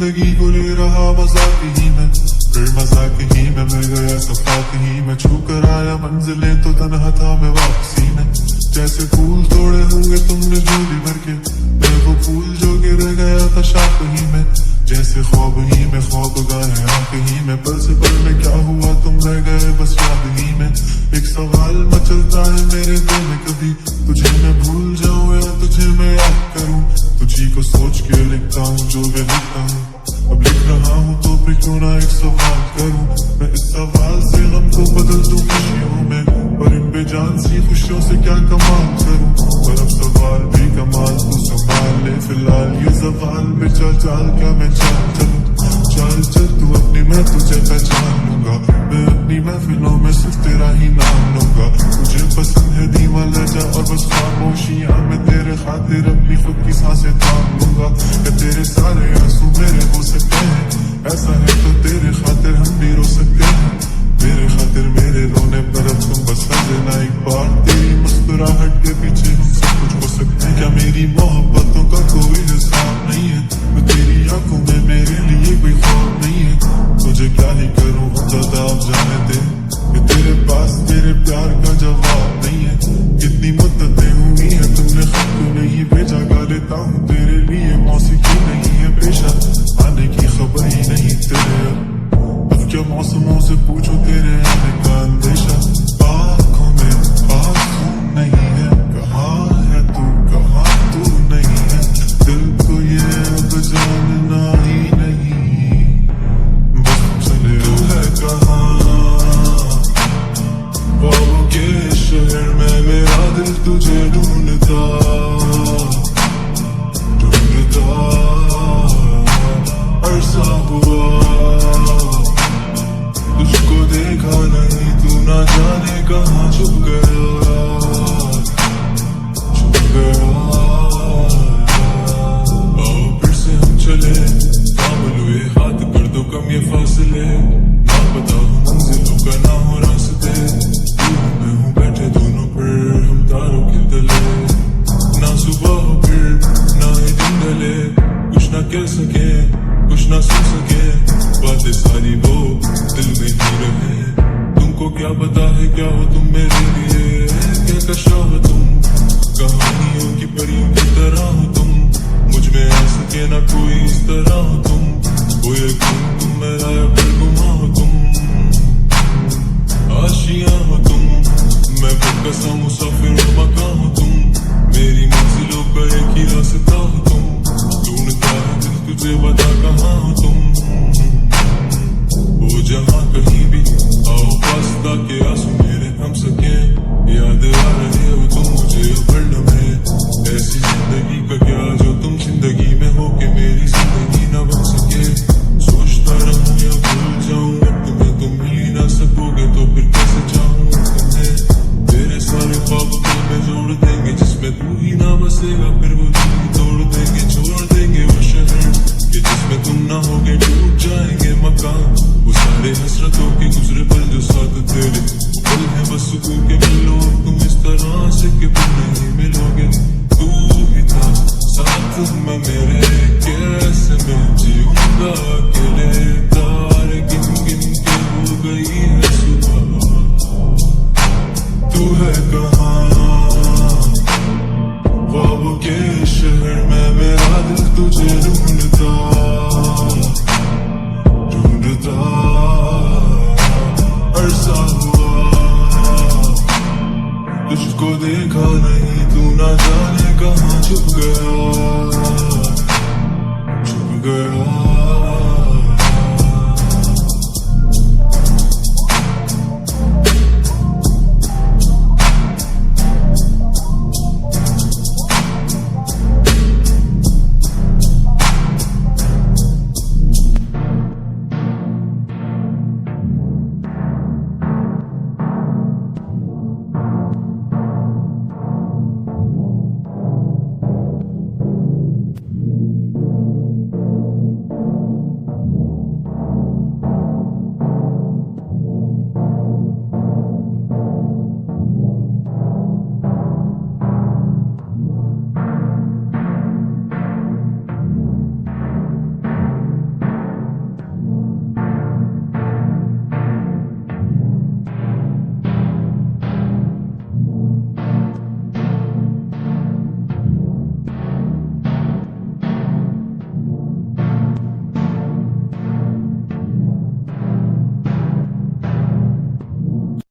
जिंदगी को ले रहा मजाक ही में, फिर मजाक ही में मिल गया सफाक ही में। छू कर आया मंजिलें तो तन्हा था मैं वापसी में। जैसे फूल तोड़े होंगे तुमने झोली भर के, मैं वो फूल जो गिर गया था शाख ही में। जैसे ख्वाब ही में ख्वाब गाए आंख ही में, पल से पल में क्या हुआ तुम रह गए बस याद ही में। एक सवाल मचलता है मेरे दिल में, कभी तुझे मैं भूल जाऊं या तुझे मैं याद करूं। तुझी को सोच के लिखता हूँ जो मैं लिखता हूँ, अब लिख रहा हूँ तो फिर क्यों ना एक सवाल करूं। मैं इस सवाल से गम को बदल दूं खुशियों में, पर इन बेजान सी खुशियों से क्या कमाल करूं। पर अब सवाल भी कमाल तू संभाल ले फिलहाल ये सवाल में। चल चल क्या मैं चल चलूं, चल चल तू अपनी मैं तुझे पहचान लूंगा। मैं अपनी महफिलों में सिर्फ तेरा ही नाम लूंगा। तुझे पसंद है धीमा लहजा और बस खामोशियां, मैं तेरे खातिर अपनी खुद की सांसें थाम लूंगा। क्या तेरे सारे आंसू मेरे हो सकते हैं, ऐसा है तो तेरे खातिर हम भी रो सकते हैं। मेरे खातिर मेरे रोने पर अब तुम बस हंसे ना एक बार, तेरी मुस्कुराहट के पीछे हम सब कुछ हो सकते हैं। क्या मेरी मोहब्बतों का कोई हिसाब नहीं है, मैं तेरी आंखों में मेरे लिए कोई ख्वाब नहीं है। तुझे क्या ही करूं ज्यादा अब जाने दे, ये तेरे पास तेरे प्यार का जवाब नहीं है। कितनी मुद्दतें हुई है तुमने खुद को नहीं भेजा, गा लेता हूँ तेरे लिए मौसीकी नहीं है पेशा, आने की खबर ही नहीं तेरे। अब क्या मौसमों से पूछो तेरे आने का अंदेशा, आँखों में आंसू नहीं है। कहाँ है तू कहाँ तू नहीं है, दिल को ये अब जानना ही नहीं। बस चले तू है कहाँ, ख्वाबों के शहर में मेरा दिल तुझे ढूंढता ढूंढता। अरसा हुआ तुझको देखा नहीं, तू ना जाने कहाँ छुप गया छुप गया। आओ फिर से हम चले, थाम लो ये हाथ कर दो कम ये फासले। ना पता हो मंजिलों का ना हो रास्ते, तू मैं हूँ बैठे दोनों पर हम तारों के तले। ना सुबह हो फिर ना ही दिन ढले, कुछ ना कह सके कुछ ना सुन सके, बातें सारी वो दिल में ही रहे। तुमको क्या पता है क्या हो तुम मेरे लिए, क्या कशा हो तुम, कहानियों की परियों की तरह हो तुम। मुझ में आ सके ना कोई इस तरह हो तुम, वो यकीन तुम मेरा पर गुमा हो तुम। आशियां हो तुम, मैं बेकसा मुसाफिर मकान हो तुम। मेरी मंजिलों का एक ही रास्ता हो तुम, ढूंढता है दिल तुझे बता कहाँ हो तुम। वो जहाँ कहीं भी आओ पास ताकि आंसू मेरे थम सके। याद आ रहे हो तुम मुझे हर लम्हे, ऐसी जिंदगी का क्या जो तुम जिंदगी में हो के मेरी जिंदगी न बन सके। सोचता रहूं या भूल जाऊं अब तुम्हें, तुम मिल ही ना सकोगे तो फिर कैसे चाहूं तुम्हें। तेरे सारे ख्वाब दिल में जोड़ देंगे, जिसमें तू ही ना बसेगा फिर वो दिल तोड़ देंगे। छोड़ देंगे वो शहर कि जिसमें तुम ना होगे, टूट जाएंगे मकान। वो सारे हसरतों के गुजरे पल जो साथ तेरे पल है बस सुकून के मिलो तुम इस तरह से कि फिर नहीं मिलोगे। तू ही था साथ में मेरे, कैसे मैं जीऊंगा अकेले। तारे गिन गिन के हो गई है सुबह, तू है कहाँ, ख्वाबों के शहर में मेरा दिल तुझे ढूंढता ढूंढता। अरसा हुआ तुझको देखा नहीं, तू ना जाने कहाँ छुप गया छुप गया।